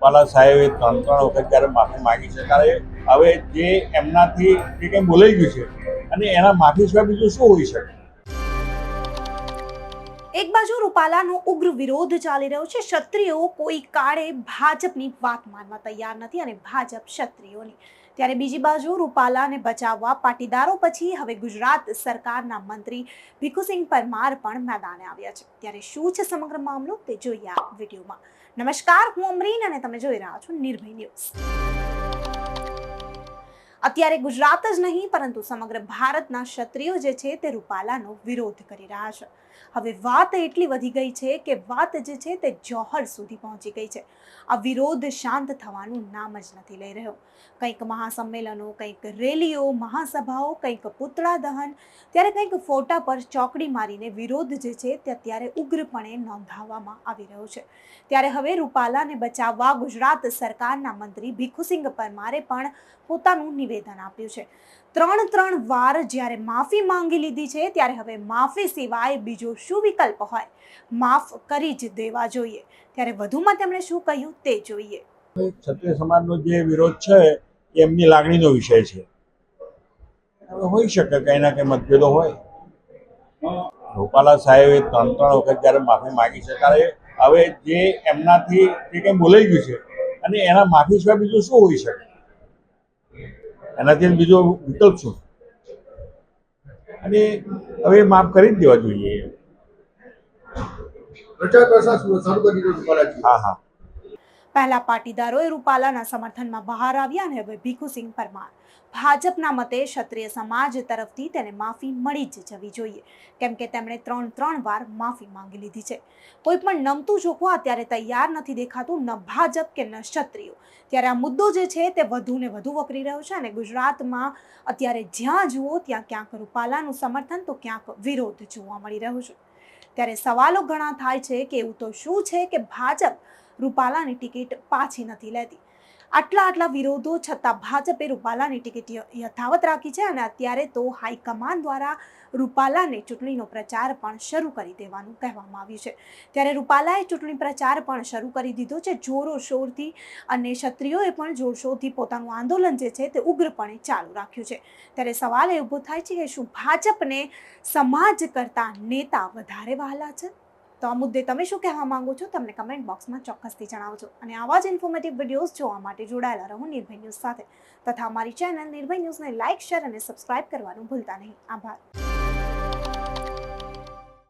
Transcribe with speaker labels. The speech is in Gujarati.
Speaker 1: રૂપાલા સાહેબે 3 વખત જ્યારે માફી માગી છે ત્યારે હવે જે એમનાથી જે કંઈ બોલાઈ ગયું છે અને એના માફી સિવાય બીજું શું હોઈ શકે?
Speaker 2: એક બાજુ રૂપાલાનો ઉગ્ર વિરોધ ચાલી રહ્યો છે. ક્ષત્રિયો કોઈ કાળે ભાજપની વાત માનવા તૈયાર નથી અને ભાજપ ક્ષત્રિયોની. ત્યારે બીજી બાજુ રૂપાલાને બચાવવા પાટીદારો પછી હવે ગુજરાત સરકારના મંત્રી ભીખુસિંહ પરમાર પણ મેદાને આવ્યા છે. ત્યારે શું છે સમગ્ર મામલો તે જોઈએ આ વિડીયોમાં. નમસ્કાર, હું અમરીન અને તમે જોઈ રહ્યા છો નિર્ભય ન્યૂઝ. અત્યારે ગુજરાત જ નહીં પરંતુ સમગ્ર ભારતના ક્ષત્રિયો જે છે તે રૂપાલાનો વિરોધ કરી રહ્યા છે. હવે વાત એટલી વધી ગઈ છે કે વાત જે છે તે જોહર સુધી પહોંચી ગઈ છે. આ વિરોધ શાંત થવાનું નામ જ નથી લઈ રહ્યો. કંઈક મહાસંમેલનો, કંઈક રેલીઓ, મહાસભાઓ, કંઈક પુતળા દહન, ત્યારે કંઈક ફોટા પર ચોકડી મારીને વિરોધ જે છે તે અત્યારે ઉગ્રપણે નોંધાવવામાં આવી રહ્યો છે. ત્યારે હવે રૂપાલાને બચાવવા ગુજરાત સરકારના મંત્રી ભીખુસિંહ પરમારે પણ પોતાનું નિવેદન આપ્યું છે. 3 વાર જ્યારે માફી માંગી લીધી છે ત્યારે હવે માફી સિવાય બીજો શું વિકલ્પ હોય? માફ કરી જ દેવા જોઈએ. ત્યારે વધુમાં તેમણે શું કહ્યું તે જોઈએ.
Speaker 1: ક્ષત્રિય સમાજનો જે વિરોધ છે એ એમની લાગણીનો વિષય છે. હવે હોઈ શકે કંઈ ના કંઈ મતભેદો હોય. રૂપાલા સાહેબે 3 વખત જ્યારે માફી માગી છે ત્યારે હવે જે એમનાથી જે કંઈ બોલાઈ ગયું છે અને એના માફી સિવાય બીજું શું હોઈ શકે? એનાથી બીજો વિકલ્પ શું? અને હવે માફ કરી જ દેવા જોઈએ. હા હા.
Speaker 2: પહેલા પાટીદારોએ રૂપાલાના સમર્થનમાં બહાર આવ્યા અને હવે ભીખુસિંહ પરમાર. ભાજપના મતે ક્ષત્રિય સમાજ તરફથી તેને માફી મળી જ જવી જોઈએ, કેમ કે તેમણે 3 વાર માફી માંગી લીધી છે. કોઈ પણ નમતું જોખવા અત્યારે તૈયાર નથી દેખાતું, ન ભાજપ કે ન ક્ષત્રિયો. ત્યારે આ મુદ્દો જે છે તે વધુ ને વધુ વકરી રહ્યો છે અને ગુજરાતમાં અત્યારે જ્યાં જુઓ ત્યાં ક્યાંક રૂપાલાનું સમર્થન તો ક્યાંક વિરોધ જોવા મળી રહ્યો છે. ત્યારે સવાલો ઘણા થાય છે કે એવું તો શું છે કે ભાજપ રૂપાલાની ટિકિટ પાછી નથી લેતી? આટલા વિરોધો છતાં ભાજપે રૂપાલાની ટિકિટ યથાવત રાખી છે અને અત્યારે તો હાઈકમાન્ડ દ્વારા રૂપાલાને ચૂંટણીનો પ્રચાર પણ શરૂ કરી દેવાનું કહેવામાં આવ્યું છે. ત્યારે રૂપાલાએ ચૂંટણી પ્રચાર પણ શરૂ કરી દીધો છે જોરોશોરથી, અને ક્ષત્રિયોએ પણ જોરશોરથી પોતાનું આંદોલન જે છે તે ઉગ્રપણે ચાલુ રાખ્યું છે. ત્યારે સવાલ એ ઊભો થાય છે કે શું ભાજપને સમાજ કરતા નેતા વધારે વહાલા છે? તો આ મુદ્દે તમે શું કહેવા માંગો છો? તમને કમેન્ટ બોક્સમાં ચોક્કસથી જણાવજો. અને આવા જ ઇન્ફોર્મેટિવ વિડીયોઝ જોવા માટે જોડાયેલા રહો નિર્ભય ન્યૂઝ સાથે, તથા અમારી ચેનલ નિર્ભય ન્યૂઝને લાઇક, શેર અને સબસ્ક્રાઇબ કરવાનું ભૂલતા નહીં. આભાર.